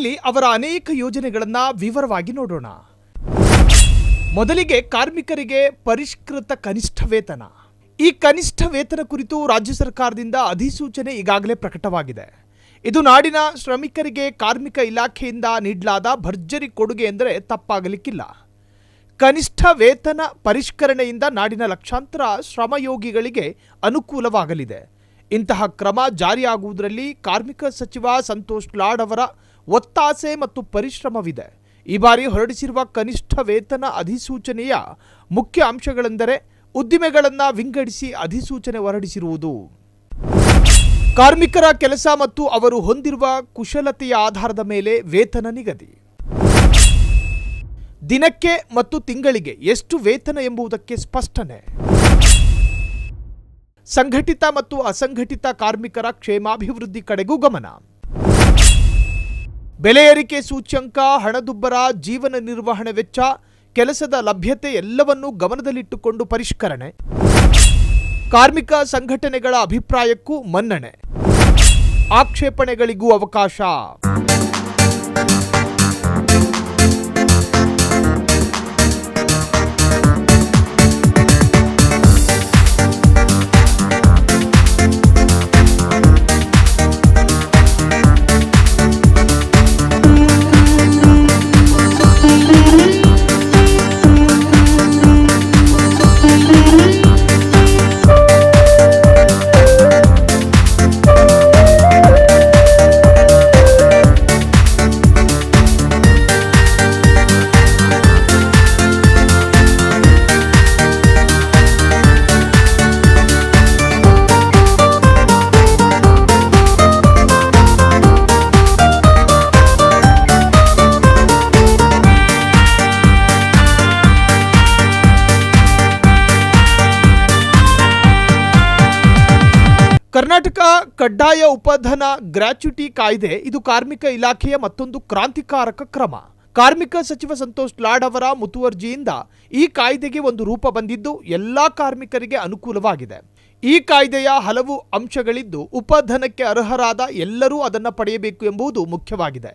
ಬನ್ನಿ ಅವರ ಅನೇಕ ಯೋಜನೆಗಳನ್ನು ವಿವರವಾಗಿ ನೋಡೋಣ. ಮೊದಲಿಗೆ ಕಾರ್ಮಿಕರಿಗೆ ಪರಿಷ್ಕೃತ ಕನಿಷ್ಠ ವೇತನ. ಈ ಕನಿಷ್ಠ ವೇತನ ಕುರಿತು ರಾಜ್ಯ ಸರ್ಕಾರದಿಂದ ಅಧಿಸೂಚನೆ ಈಗಾಗಲೇ ಪ್ರಕಟವಾಗಿದೆ. ಇದು ನಾಡಿನ ಶ್ರಮಿಕರಿಗೆ ಕಾರ್ಮಿಕ ಇಲಾಖೆಯಿಂದ ನೀಡಲಾದ ಭರ್ಜರಿ ಕೊಡುಗೆ ಎಂದರೆ ತಪ್ಪಾಗಲಿಕ್ಕಿಲ್ಲ. ಕನಿಷ್ಠ ವೇತನ ಪರಿಷ್ಕರಣೆಯಿಂದ ನಾಡಿನ ಲಕ್ಷಾಂತರ ಶ್ರಮಯೋಗಿಗಳಿಗೆ ಅನುಕೂಲವಾಗಲಿದೆ. ಇಂತಹ ಕ್ರಮ ಜಾರಿಯಾಗುವುದರಲ್ಲಿ ಕಾರ್ಮಿಕ ಸಚಿವ ಸಂತೋಷ್ ಲಾಡ್ ಅವರ ಒತ್ತಾಸೆ ಮತ್ತು ಪರಿಶ್ರಮವಿದೆ. ಈ ಬಾರಿ ಹೊರಡಿಸಿರುವ ಕನಿಷ್ಠ ವೇತನ ಅಧಿಸೂಚನೆಯ ಮುಖ್ಯ ಅಂಶಗಳೆಂದರೆ ಉದ್ದಿಮೆಗಳನ್ನು ವಿಂಗಡಿಸಿ ಅಧಿಸೂಚನೆ ಹೊರಡಿಸಿರುವುದು, ಕಾರ್ಮಿಕರ ಕೆಲಸ ಮತ್ತು ಅವರು ಹೊಂದಿರುವ ಕುಶಲತೆಯ ಆಧಾರದ ಮೇಲೆ ವೇತನ ನಿಗದಿ, ದಿನಕ್ಕೆ ಮತ್ತು ತಿಂಗಳಿಗೆ ಎಷ್ಟು ವೇತನ ಎಂಬುದಕ್ಕೆ ಸ್ಪಷ್ಟನೆ, ಸಂಘಟಿತ ಮತ್ತು ಅಸಂಘಟಿತ ಕಾರ್ಮಿಕರ ಕ್ಷೇಮಾಭಿವೃದ್ಧಿ ಕಡೆಗೂ ಗಮನ, ಬೆಲೆ ಏರಿಕೆ ಸೂಚ್ಯಂಕ, ಹಣದುಬ್ಬರ, ಜೀವನ ನಿರ್ವಹಣೆ ವೆಚ್ಚ, ಕೆಲಸದ ಲಭ್ಯತೆ ಎಲ್ಲವನ್ನೂ ಗಮನದಲ್ಲಿಟ್ಟುಕೊಂಡು ಪರಿಷ್ಕರಣೆ, ಕಾರ್ಮಿಕ ಸಂಘಟನೆಗಳ ಅಭಿಪ್ರಾಯಕ್ಕೂ ಮನ್ನಣೆ, ಆಕ್ಷೇಪಣೆಗಳಿಗೂ ಅವಕಾಶ. ಕರ್ನಾಟಕ ಕಡ್ಡಾಯ ಉಪಧನ ಗ್ರ್ಯಾಚ್ಯುಟಿ ಕಾಯ್ದೆ ಇದು ಕಾರ್ಮಿಕ ಇಲಾಖೆಯ ಮತ್ತೊಂದು ಕ್ರಾಂತಿಕಾರಕ ಕ್ರಮ. ಕಾರ್ಮಿಕ ಸಚಿವ ಸಂತೋಷ್ ಲಾಡ್ ಅವರ ಮುತುವರ್ಜಿಯಿಂದ ಈ ಕಾಯ್ದೆಗೆ ಒಂದು ರೂಪ ಬಂದಿದ್ದು ಎಲ್ಲಾ ಕಾರ್ಮಿಕರಿಗೆ ಅನುಕೂಲವಾಗಿದೆ. ಈ ಕಾಯ್ದೆಯ ಹಲವು ಅಂಶಗಳಿದ್ದು ಉಪಧನಕ್ಕೆ ಅರ್ಹರಾದ ಎಲ್ಲರೂ ಅದನ್ನು ಪಡೆಯಬೇಕು ಎಂಬುದು ಮುಖ್ಯವಾಗಿದೆ.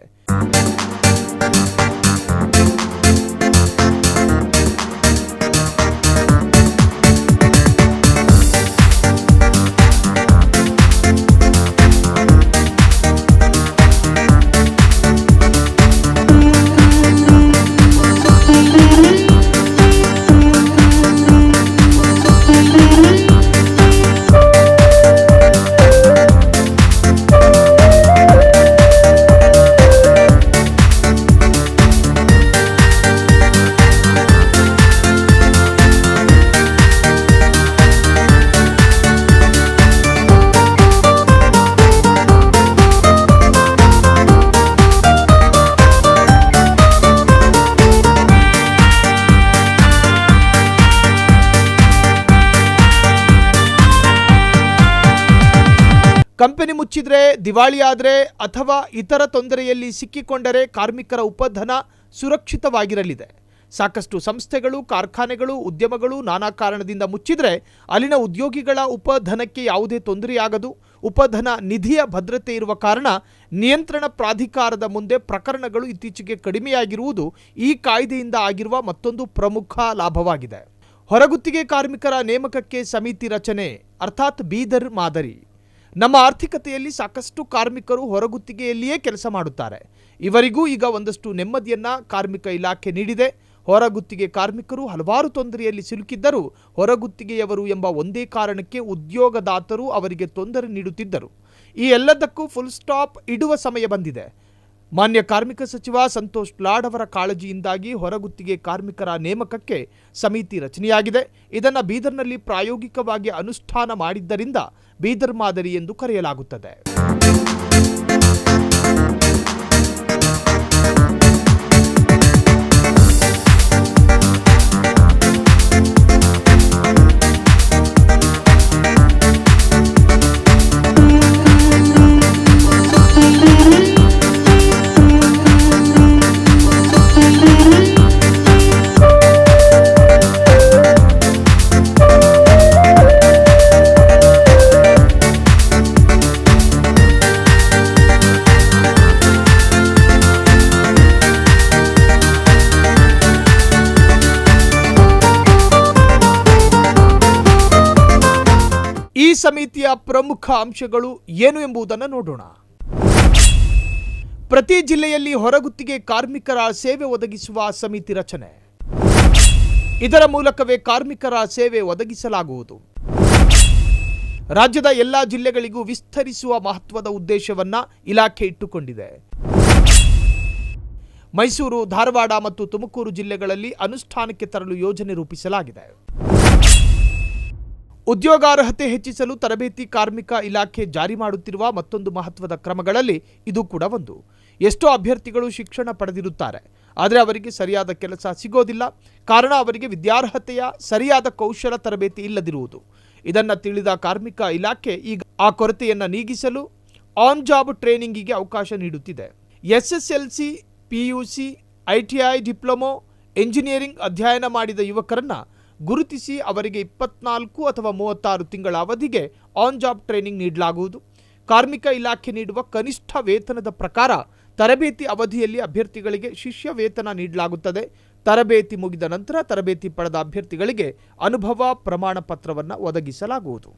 ಕಂಪನಿ ಮುಚ್ಚಿದ್ರೆ, ದಿವಾಳಿಯಾದರೆ ಅಥವಾ ಇತರ ತೊಂದರೆಯಲ್ಲಿ ಸಿಕ್ಕಿಕೊಂಡರೆ ಕಾರ್ಮಿಕರ ಉಪಧನ ಸುರಕ್ಷಿತವಾಗಿರಲಿದೆ. ಸಾಕಷ್ಟು ಸಂಸ್ಥೆಗಳು, ಕಾರ್ಖಾನೆಗಳು, ಉದ್ಯಮಗಳು ನಾನಾ ಕಾರಣದಿಂದ ಮುಚ್ಚಿದ್ರೆ ಅಲ್ಲಿನ ಉದ್ಯೋಗಿಗಳ ಉಪಧನಕ್ಕೆ ಯಾವುದೇ ತೊಂದರೆಯಾಗದು. ಉಪಧನ ನಿಧಿಯ ಭದ್ರತೆ ಇರುವ ಕಾರಣ ನಿಯಂತ್ರಣ ಪ್ರಾಧಿಕಾರದ ಮುಂದೆ ಪ್ರಕರಣಗಳು ಇತ್ತೀಚೆಗೆ ಕಡಿಮೆಯಾಗಿರುವುದು ಈ ಕಾಯ್ದೆಯಿಂದ ಆಗಿರುವ ಮತ್ತೊಂದು ಪ್ರಮುಖ ಲಾಭವಾಗಿದೆ. ಹೊರಗುತ್ತಿಗೆ ಕಾರ್ಮಿಕರ ನೇಮಕಕ್ಕೆ ಸಮಿತಿ ರಚನೆ ಅರ್ಥಾತ್ ಬೀದರ್ ಮಾದರಿ. ನಮ್ಮ ಆರ್ಥಿಕತೆಯಲ್ಲಿ ಸಾಕಷ್ಟು ಕಾರ್ಮಿಕರು ಹೊರಗುತ್ತಿಗೆಯಲ್ಲಿಯೇ ಕೆಲಸ ಮಾಡುತ್ತಾರೆ. ಇವರಿಗೂ ಈಗ ಒಂದಷ್ಟು ನೆಮ್ಮದಿಯನ್ನ ಕಾರ್ಮಿಕ ಇಲಾಖೆ ನೀಡಿದೆ. ಹೊರಗುತ್ತಿಗೆ ಕಾರ್ಮಿಕರು ಹಲವಾರು ತೊಂದರೆಯಲ್ಲಿ ಸಿಲುಕಿದ್ದರೂ ಹೊರಗುತ್ತಿಗೆಯವರು ಎಂಬ ಒಂದೇ ಕಾರಣಕ್ಕೆ ಉದ್ಯೋಗದಾತರು ಅವರಿಗೆ ತೊಂದರೆ ನೀಡುತ್ತಿದ್ದರು. ಈ ಎಲ್ಲದಕ್ಕೂ ಫುಲ್ ಸ್ಟಾಪ್ ಇಡುವ ಸಮಯ ಬಂದಿದೆ. ಮಾನ್ಯ ಕಾರ್ಮಿಕ ಸಚಿವ ಸಂತೋಷ್ ಲಾಡ್ ಅವರ ಕಾಳಜಿಯಿಂದಾಗಿ ಹೊರಗುತ್ತಿಗೆ ಕಾರ್ಮಿಕರ ನೇಮಕಕ್ಕೆ ಸಮಿತಿ ರಚನೆಯಾಗಿದೆ. ಇದನ್ನು ಬೀದರ್ನಲ್ಲಿ ಪ್ರಾಯೋಗಿಕವಾಗಿ ಅನುಷ್ಠಾನ ಮಾಡಿದ್ದರಿಂದ ಬೀದರ್ ಮಾದರಿ ಎಂದು ಕರೆಯಲಾಗುತ್ತದೆ. ಈ ಸಮಿತಿಯ ಪ್ರಮುಖ ಅಂಶಗಳು ಏನು ಎಂಬುದನ್ನು ನೋಡೋಣ. ಪ್ರತಿ ಜಿಲ್ಲೆಯಲ್ಲಿ ಹೊರಗುತ್ತಿಗೆ ಕಾರ್ಮಿಕರ ಸೇವೆ ಒದಗಿಸುವ ಸಮಿತಿ ರಚನೆ. ಇದರ ಮೂಲಕವೇ ಕಾರ್ಮಿಕರ ಸೇವೆ ಒದಗಿಸಲಾಗುವುದು. ರಾಜ್ಯದ ಎಲ್ಲಾ ಜಿಲ್ಲೆಗಳಿಗೂ ವಿಸ್ತರಿಸುವ ಮಹತ್ವದ ಉದ್ದೇಶವನ್ನ ಇಲಾಖೆ ಇಟ್ಟುಕೊಂಡಿದೆ. ಮೈಸೂರು, ಧಾರವಾಡ ಮತ್ತು ತುಮಕೂರು ಜಿಲ್ಲೆಗಳಲ್ಲಿ ಅನುಷ್ಠಾನಕ್ಕೆ ತರಲು ಯೋಜನೆ ರೂಪಿಸಲಾಗಿದೆ. ಉದ್ಯೋಗಾರ್ಹತೆ ಹೆಚ್ಚಿಸಲು ತರಬೇತಿ ಕಾರ್ಮಿಕ ಇಲಾಖೆ ಜಾರಿ ಮಾಡುತ್ತಿರುವ ಮತ್ತೊಂದು ಮಹತ್ವದ ಕ್ರಮಗಳಲ್ಲಿ ಇದು ಕೂಡ ಒಂದು. ಎಷ್ಟೋ ಅಭ್ಯರ್ಥಿಗಳು ಶಿಕ್ಷಣ ಪಡೆದಿರುತ್ತಾರೆ, ಆದರೆ ಅವರಿಗೆ ಸರಿಯಾದ ಕೆಲಸ ಸಿಗೋದಿಲ್ಲ. ಕಾರಣ ಅವರಿಗೆ ವಿದ್ಯಾರ್ಹತೆಯ ಸರಿಯಾದ ಕೌಶಲ ತರಬೇತಿ ಇಲ್ಲದಿರುವುದು. ಇದನ್ನು ತಿಳಿದ ಕಾರ್ಮಿಕ ಇಲಾಖೆ ಈಗ ಆ ಕೊರತೆಯನ್ನು ನೀಗಿಸಲು ಆನ್ ಜಾಬ್ ಟ್ರೈನಿಂಗಿಗೆ ಅವಕಾಶ ನೀಡುತ್ತಿದೆ. SSLC, PUC, ITI, diploma, engineering ಅಧ್ಯಯನ ಮಾಡಿದ ಯುವಕರನ್ನ ಗುರುತಿಸಿ ಅವರಿಗೆ 24 ಅಥವಾ 36 ತಿಂಗಳ ಅವಧಿಗೆ ಆನ್ ಜಾಬ್ ಟ್ರೈನಿಂಗ್ ನೀಡಲಾಗುವುದು. ಕಾರ್ಮಿಕ ಇಲಾಖೆ ನೀಡುವ ಕನಿಷ್ಠ ವೇತನದ ಪ್ರಕಾರ ತರಬೇತಿ ಅವಧಿಯಲ್ಲಿ ಅಭ್ಯರ್ಥಿಗಳಿಗೆ ಶಿಷ್ಯ ವೇತನ ನೀಡಲಾಗುತ್ತದೆ. ತರಬೇತಿ ಮುಗಿದ ನಂತರ ತರಬೇತಿ ಪಡೆದ ಅಭ್ಯರ್ಥಿಗಳಿಗೆ ಅನುಭವ ಪ್ರಮಾಣ ಪತ್ರವನ್ನು ಒದಗಿಸಲಾಗುವುದು.